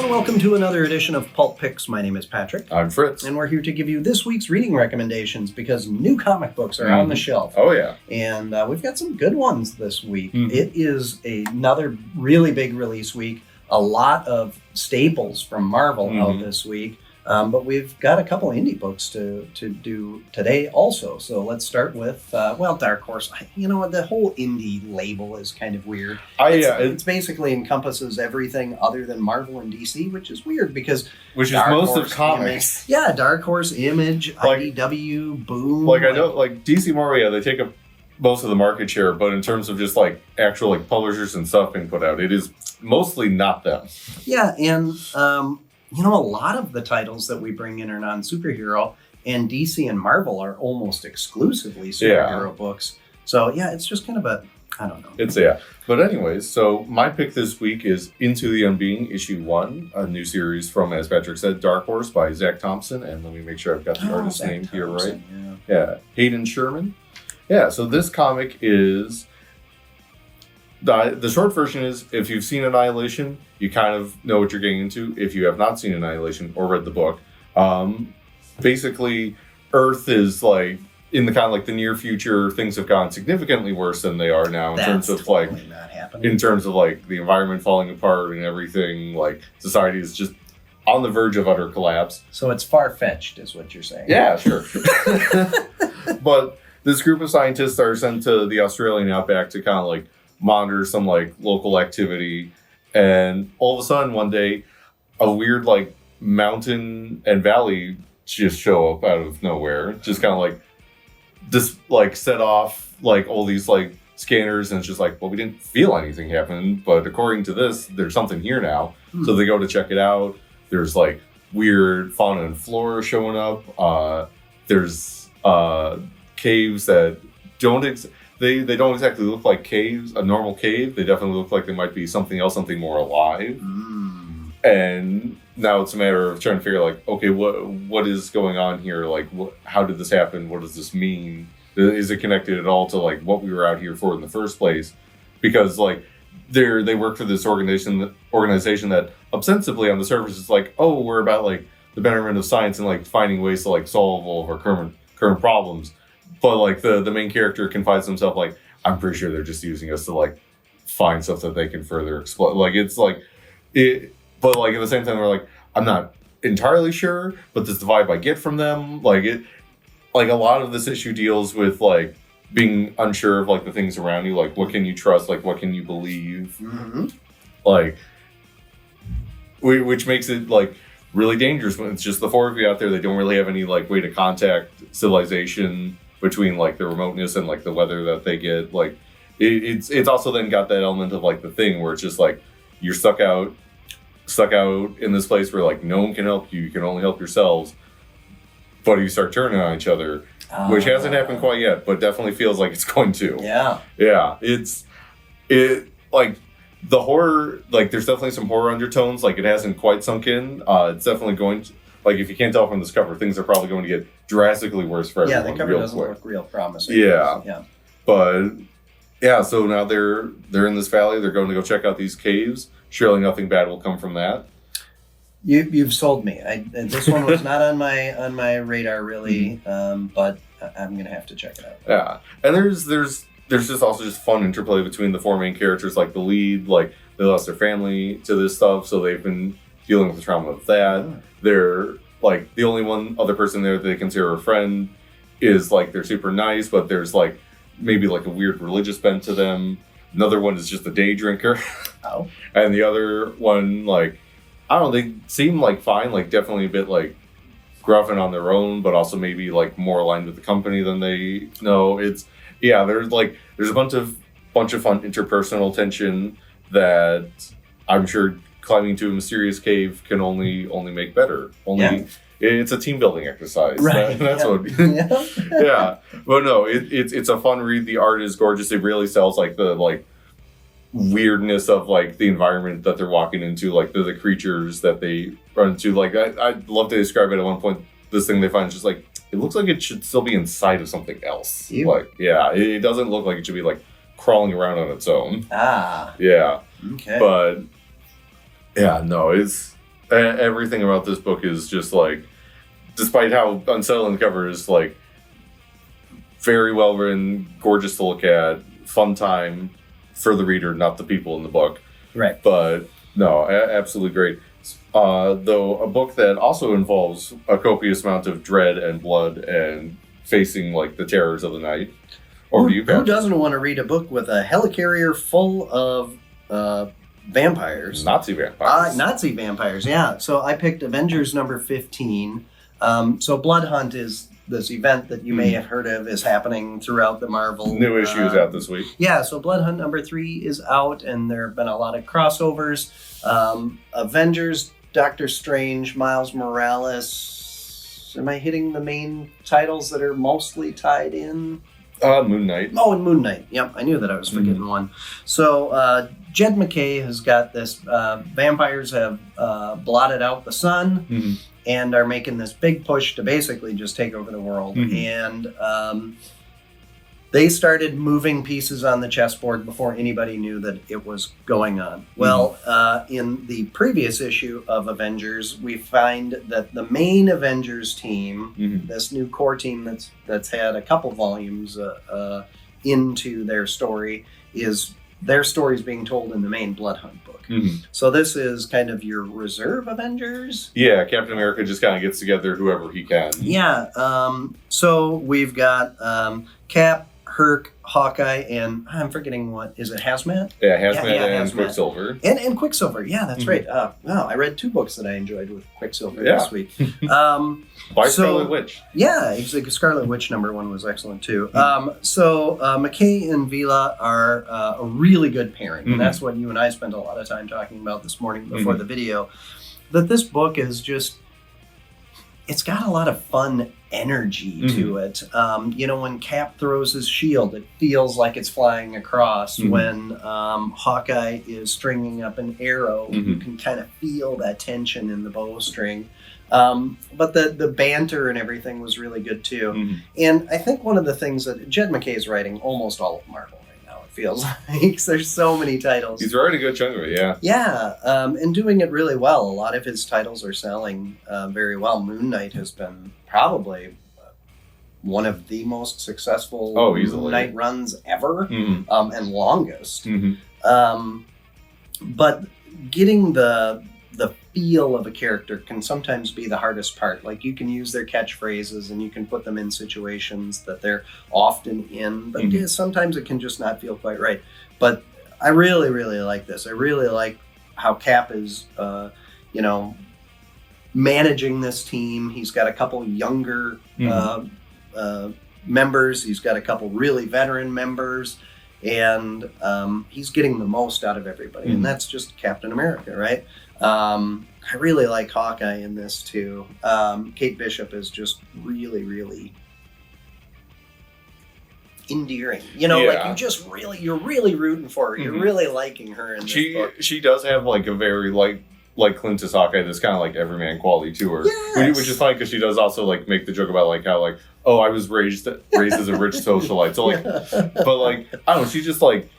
and welcome to another edition of Pulp Picks. My name is Patrick. I'm Fritz. And we're here to give you this week's reading recommendations because new comic books are on the shelf. Oh, yeah. And we've got some good ones this week. Mm-hmm. It is another really big release week. A lot of staples from Marvel out this week. But we've got a couple indie books to do today also. So let's start with, Dark Horse. You know what? The whole indie label is kind of weird. It basically encompasses everything other than Marvel and DC, which is weird because... Which is most of comics. Yeah, Dark Horse, Image, IDW, Boom. I know, DC Marvel, they take up most of the market share, but in terms of just, actual, publishers and stuff being put out, it is mostly not them. Yeah, and... a lot of the titles that we bring in are non-superhero, and DC and Marvel are almost exclusively superhero books. So, it's just kind of I don't know. But anyways, so my pick this week is Into the Unbeing, issue 1, a new series from, as Patrick said, Dark Horse by Zach Thompson. And let me make sure I've got the artist's name here right. Yeah, Hayden Sherman. Yeah, so this comic is... The short version is, if you've seen Annihilation, you kind of know what you're getting into. If you have not seen Annihilation or read the book, basically, Earth is in the kind of the near future. Things have gone significantly worse than they are now in terms of not happening. in terms of the environment falling apart and everything. Society is just on the verge of utter collapse. So it's far-fetched, is what you're saying. Yeah, sure. But this group of scientists are sent to the Australian outback to kind of monitor some local activity, and all of a sudden one day a weird mountain and valley just show up out of nowhere, just kind of just set off all these scanners, and it's just we didn't feel anything happen, but according to this there's something here now. So they go to check it out. There's weird fauna and flora showing up. There's caves that don't They don't exactly look like caves, a normal cave. They definitely look like they might be something else, something more alive. And now it's a matter of trying to figure okay, what is going on here? How did this happen? What does this mean? Is it connected at all to what we were out here for in the first place? Because they work for this organization that ostensibly on the surface is we're about the betterment of science and finding ways to solve all of our current problems. But the main character confides himself I'm pretty sure they're just using us to find stuff that they can further explode. But at the same time they're I'm not entirely sure, but this is the vibe I get from them. A lot of this issue deals with being unsure of the things around you. What can you trust? What can you believe? Which makes it really dangerous when it's just the four of you out there. They don't really have any way to contact civilization between the remoteness and the weather that they get. It's also then got that element of the thing where it's just you're stuck out in this place where no one can help you. You can only help yourselves. But you start turning on each other, which hasn't happened quite yet, but definitely feels like it's going to. Yeah. The horror, there's definitely some horror undertones. It hasn't quite sunk in. It's definitely going to, if you can't tell from this cover, things are probably going to get drastically worse for everyone. Yeah, the cover doesn't look real promising. Yeah. But, so now they're in this valley. They're going to go check out these caves. Surely nothing bad will come from that. You've sold me. This one was not on my radar really, but I'm going to have to check it out. Yeah. And there's just also just fun interplay between the four main characters. The lead, they lost their family to this stuff, so they've been dealing with the trauma of that. They're the only one other person there that they consider a friend is they're super nice, but there's maybe a weird religious bent to them. Another one is just a day drinker. Oh. And the other one, I don't know, they seem fine, definitely a bit gruff and on their own, but also maybe more aligned with the company than they know. There's there's a bunch of fun interpersonal tension that I'm sure climbing to a mysterious cave can only make better. It's a team building exercise. Right. That's what. Yeah. But no, it's a fun read. The art is gorgeous. It really sells the weirdness of the environment that they're walking into, the creatures that they run into. I'd love to describe it at one point. This thing they find is just it looks like it should still be inside of something else. It doesn't look like it should be crawling around on its own. Ah. Yeah. Okay. But yeah, no, everything about this book is just like, despite how unsettling the cover is, like very well written, gorgeous to look at, fun time for the reader, not the people in the book. Right. But no, absolutely great. Though a book that also involves a copious amount of dread and blood and facing like the terrors of the night. Over to you, Pat. Who doesn't want to read a book with a helicarrier full of vampires? Nazi vampires. Nazi vampires, yeah. So I picked Avengers number 15. So Blood Hunt is this event that you may have heard of, is happening throughout the Marvel. New issue is out this week. Yeah, so Blood Hunt number 3 is out, and there have been a lot of crossovers. Avengers, Doctor Strange, Miles Morales. Am I hitting the main titles that are mostly tied in? Moon Knight. Oh, and Moon Knight. Yep, I knew that I was forgetting one. So Jed MacKay has got this. Vampires have blotted out the sun and are making this big push to basically just take over the world. And they started moving pieces on the chessboard before anybody knew that it was going on. Well, in the previous issue of Avengers, we find that the main Avengers team, this new core team that's had a couple volumes into their story, is their story is being told in the main Blood Hunt book. So this is kind of your reserve Avengers. Yeah, Captain America just kind of gets together whoever he can. Yeah. So we've got Cap, Herc, Hawkeye, and I'm forgetting what is it? Hazmat? Yeah, Hazmat and Hazmat. Quicksilver. And Quicksilver. Yeah, that's right. Wow, I read 2 books that I enjoyed with Quicksilver this week. By Scarlet Witch. Yeah, Scarlet Witch number 1 was excellent too. So MacKay and Vila are a really good pairing, and that's what you and I spent a lot of time talking about this morning before the video. That this book is just, it's got a lot of fun energy to it. When Cap throws his shield, it feels like it's flying across. When Hawkeye is stringing up an arrow, you can kind of feel that tension in the bowstring. But the banter and everything was really good too. And I think one of the things that Jed MacKay is writing almost all of Marvel right now, it feels like. There's so many titles. He's writing a good chunk of it, yeah. Yeah, and doing it really well. A lot of his titles are selling very well. Moon Knight has been probably one of the most successful Moon Knight runs ever, and longest. But getting the feel of a character can sometimes be the hardest part. Like, you can use their catchphrases and you can put them in situations that they're often in, but sometimes it can just not feel quite right. But I really, really like this. I really like how Cap is, managing this team. He's got a couple younger members. He's got a couple really veteran members. And he's getting the most out of everybody. And that's just Captain America, right? I really like Hawkeye in this too. Kate Bishop is just really, really endearing. Like you're really rooting for her. You're really liking her in this book. She does have like a very like Clintus Hawkeye, this kind of like everyman quality to her, which is funny because she does also like make the joke about like how like, oh, I was raised as a rich socialite. So like, but like, I don't know, she just like,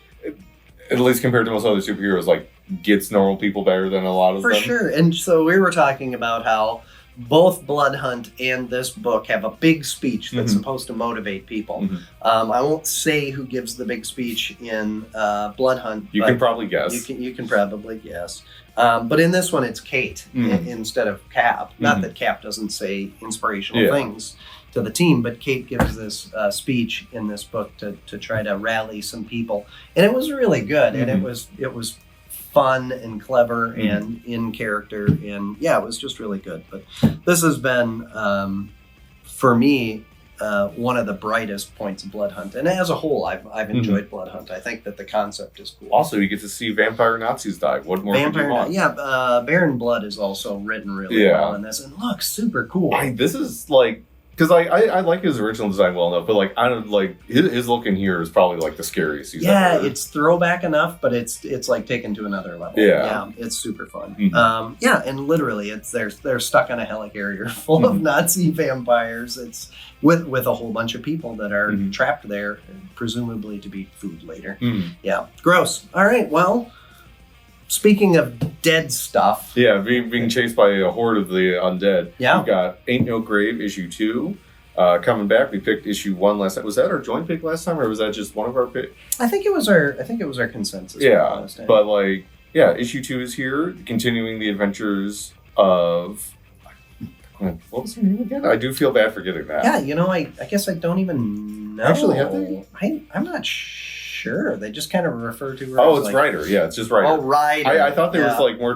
at least compared to most other superheroes, like gets normal people better than a lot of them. For sure. And so we were talking about how both Blood Hunt and this book have a big speech that's supposed to motivate people. I won't say who gives the big speech in Blood Hunt. You can probably guess. You can probably guess. But in this one, it's Kate instead of Cap. Not that Cap doesn't say inspirational things to the team, but Kate gives this speech in this book to try to rally some people. And it was really good. And it was fun and clever and in character, and it was just really good. But this has been for me one of the brightest points of Blood Hunt, and as a whole I've enjoyed Blood Hunt. I think that the concept is cool. Also, you get to see vampire Nazis die. What more could you want? Baron Blood is also written really well in this and looks super cool. This is like, because I like his original design well enough, but like I don't like his look in here is probably like the scariest he's ever. It's throwback enough, but it's like taken to another level. Yeah, it's super fun. And literally, they're stuck on a helicarrier full of Nazi vampires. It's with a whole bunch of people that are trapped there, presumably to be food later. Yeah, gross. All right, well, speaking of dead stuff. Yeah, being chased by a horde of the undead. Yeah. We've got Ain't No Grave, issue 2. Coming back, we picked issue 1 last time. Was that our joint pick last time, or was that just one of our picks? I think it was our consensus. Yeah, but like, yeah, issue 2 is here, continuing the adventures of. What was her name again? I do feel bad forgetting that. Yeah, I guess I don't even know. Actually, have they? I'm not sure. They just kind of refer to her. Oh, as it's like, Ryder. Yeah, it's just Ryder. Oh, Ryder. I thought there was like more.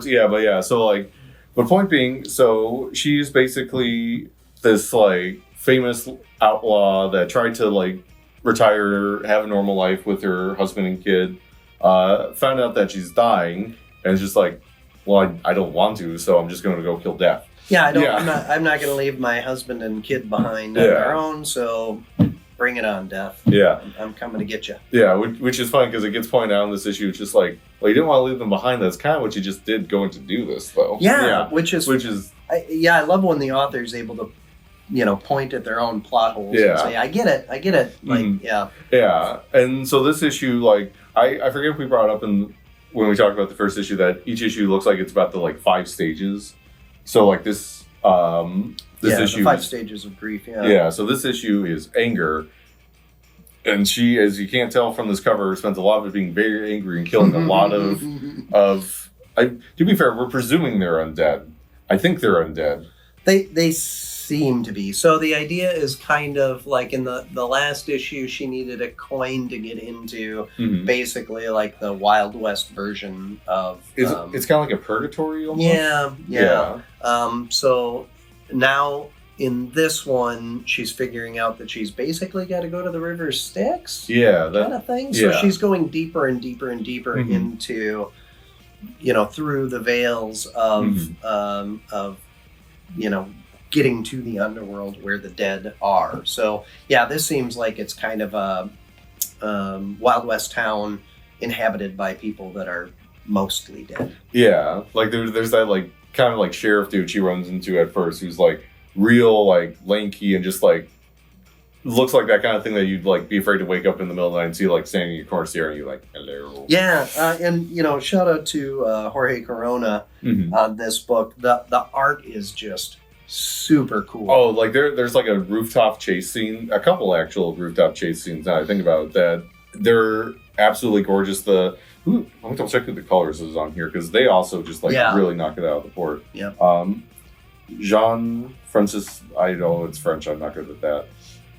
So like, but point being, so she's basically this like famous outlaw that tried to like retire, have a normal life with her husband and kid. Found out that she's dying, and is just like, well, I don't want to, so I'm just going to go kill Death. Yeah, I'm not going to leave my husband and kid behind on their own. So bring it on, Death. Yeah, I'm coming to get you. Yeah, which is fun because it gets pointed out in this issue. It's just like, well, you didn't want to leave them behind. That's kind of what you just did going to do this, though. Yeah. Which is I love when the author is able to, point at their own plot holes and say, I get it. Like, Yeah, and so this issue, like, I forget if we brought up when we talked about the first issue that each issue looks like it's about the like 5 stages. So like this issue, the 5 stages of grief. Yeah. So this issue is anger, and she, as you can't tell from this cover, spends a lot of it being very angry and killing a lot of. To be fair, we're presuming they're undead. I think they're undead. They seem to be. So the idea is kind of like in the last issue, she needed a coin to get into basically like the Wild West version of. It's kind of like a purgatory almost. Yeah. So now in this one, she's figuring out that she's basically got to go to the river Styx. Yeah, kind of thing. So she's going deeper and deeper and deeper into, through the veils of getting to the underworld where the dead are. So yeah, this seems like it's kind of a Wild West town inhabited by people that are mostly dead. Yeah, like there's that like kind of like sheriff dude she runs into at first, who's like real like lanky and just like looks like that kind of thing that you'd like be afraid to wake up in the middle of the night and see like standing in your corner staring at you like, hello. Yeah, and shout out to Jorge Corona on this book. The art is just super cool. Oh, like there's like a rooftop chase scene, a couple actual rooftop chase scenes now I think about it, that they're absolutely gorgeous. Let me double check who the colors is on here, because they also just like really knock it out of the park. Yeah. Jean-Francis, I know it's French, I'm not good at that.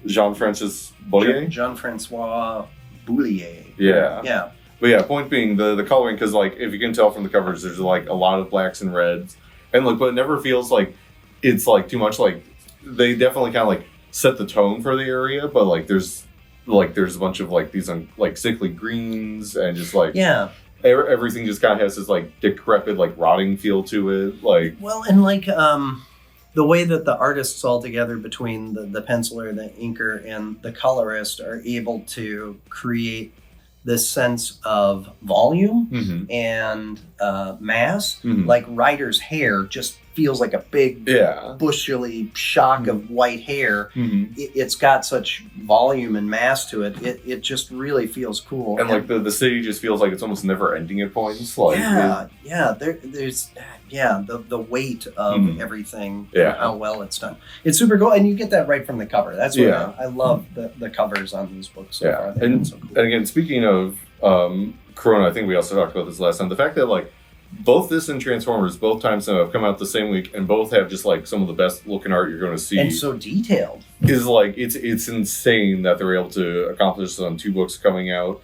Jean-Francis Boulier? Jean-Francois Boulier. Yeah. Yeah. But yeah, point being the coloring, because like if you can tell from the covers, there's like a lot of blacks and reds, and like, but it never feels like it's like too much. Like they definitely kind of like set the tone for the area, but like there's a bunch of like these like sickly greens and just like everything just kind of has this like decrepit like rotting feel to it. Like, well, and like the way that the artists all together between the penciler, the inker, and the colorist are able to create this sense of volume and mass. Like Ryder's hair just feels like a big bushily shock of white hair. It's got such volume and mass to it. It just really feels cool. And like the city just feels like it's almost never ending at points. Like there's the weight of everything and how well it's done. It's super cool, and you get that right from the cover. That's what I love the covers on these books so far. They've been so cool. And again, speaking of Corona, I think we also talked about this last time. The fact that like both this and Transformers, both times have come out the same week, and both have just like some of the best looking art you're going to see, and so detailed. Is like it's insane that they're able to accomplish this on 2 books coming out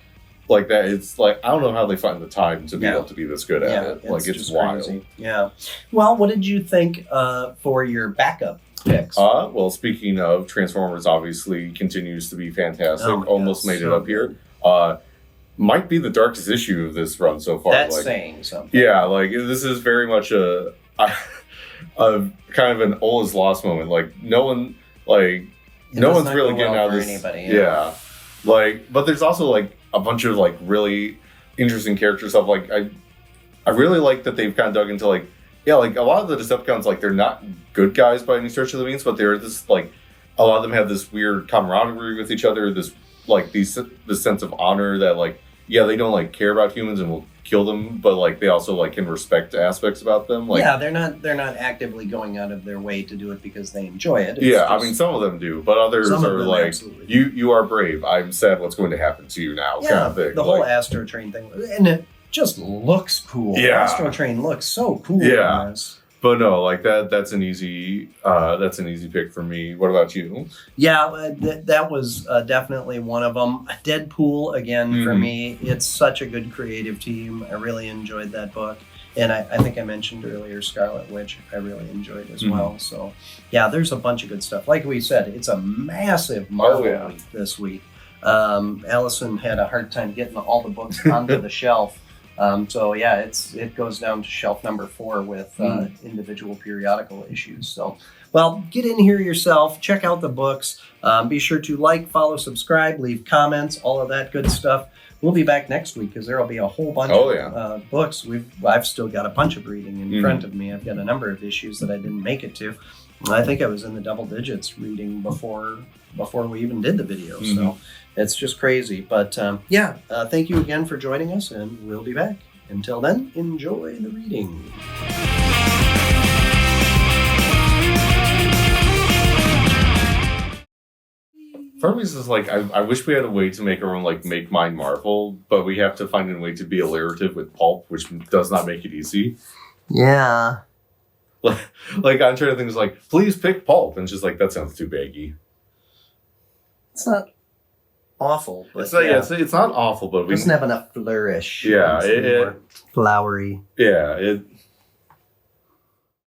like that. It's like I don't know how they find the time to be able to be this good at it. Like it's wild. Crazy. Yeah. Well, what did you think for your backup picks? Well, speaking of Transformers, obviously continues to be fantastic. Almost made it up here. Might be the darkest issue of this run so far. That's saying something. Yeah, like this is very much a kind of an all is lost moment. Like no one, like no one's really getting out of this. Anybody, yeah, like but there's also like a bunch of like really interesting character stuff. Like I really like that they've kind of dug into like like a lot of the Decepticons, like they're not good guys by any stretch of the means, but they're this like a lot of them have this weird camaraderie with each other. This like this sense of honor that like yeah, they don't like care about humans and will kill them, but like they also like can respect aspects about them. Like, yeah, they're not actively going out of their way to do it because they enjoy it. It's yeah, I just- mean, some of them do, but others Some of are them like, absolutely. you are brave. I'm sad what's going to happen to you now, kind of thing. the whole Like, Astro Train thing, and it just looks cool. Yeah. Astro Train looks so cool. Yeah. in this. but no, like that's an easy pick for me. What about you? Yeah, that was definitely one of them. Deadpool, again, for Mhm. me, it's such a good creative team. I really enjoyed that book. And I think I mentioned earlier Scarlet Witch, I really enjoyed as Mhm. well. So, yeah, there's a bunch of good stuff. Like we said, it's a massive Marvel yeah. week this week. Allison had a hard time getting all the books onto the shelf. So yeah, it goes down to shelf number 4 with individual periodical issues. So, well, get in here yourself, check out the books. Be sure to like, follow, subscribe, leave comments, all of that good stuff. We'll be back next week because there will be a whole bunch of books. I've still got a bunch of reading in front of me. I've got a number of issues that I didn't make it to. I think I was in the double digits reading before we even did the video. So it's just crazy. But thank you again for joining us, and we'll be back. Until then, enjoy the reading. For me, it's just like I wish we had a way to make our own like Make Mine Marvel, but we have to find a way to be alliterative with pulp, which does not make it easy. Yeah. Like I'm trying to think, it's like, please pick pulp, and it's just like that sounds too baggy. It's not awful, but It's not awful, but it doesn't have enough flourish. Yeah, It's more flowery. it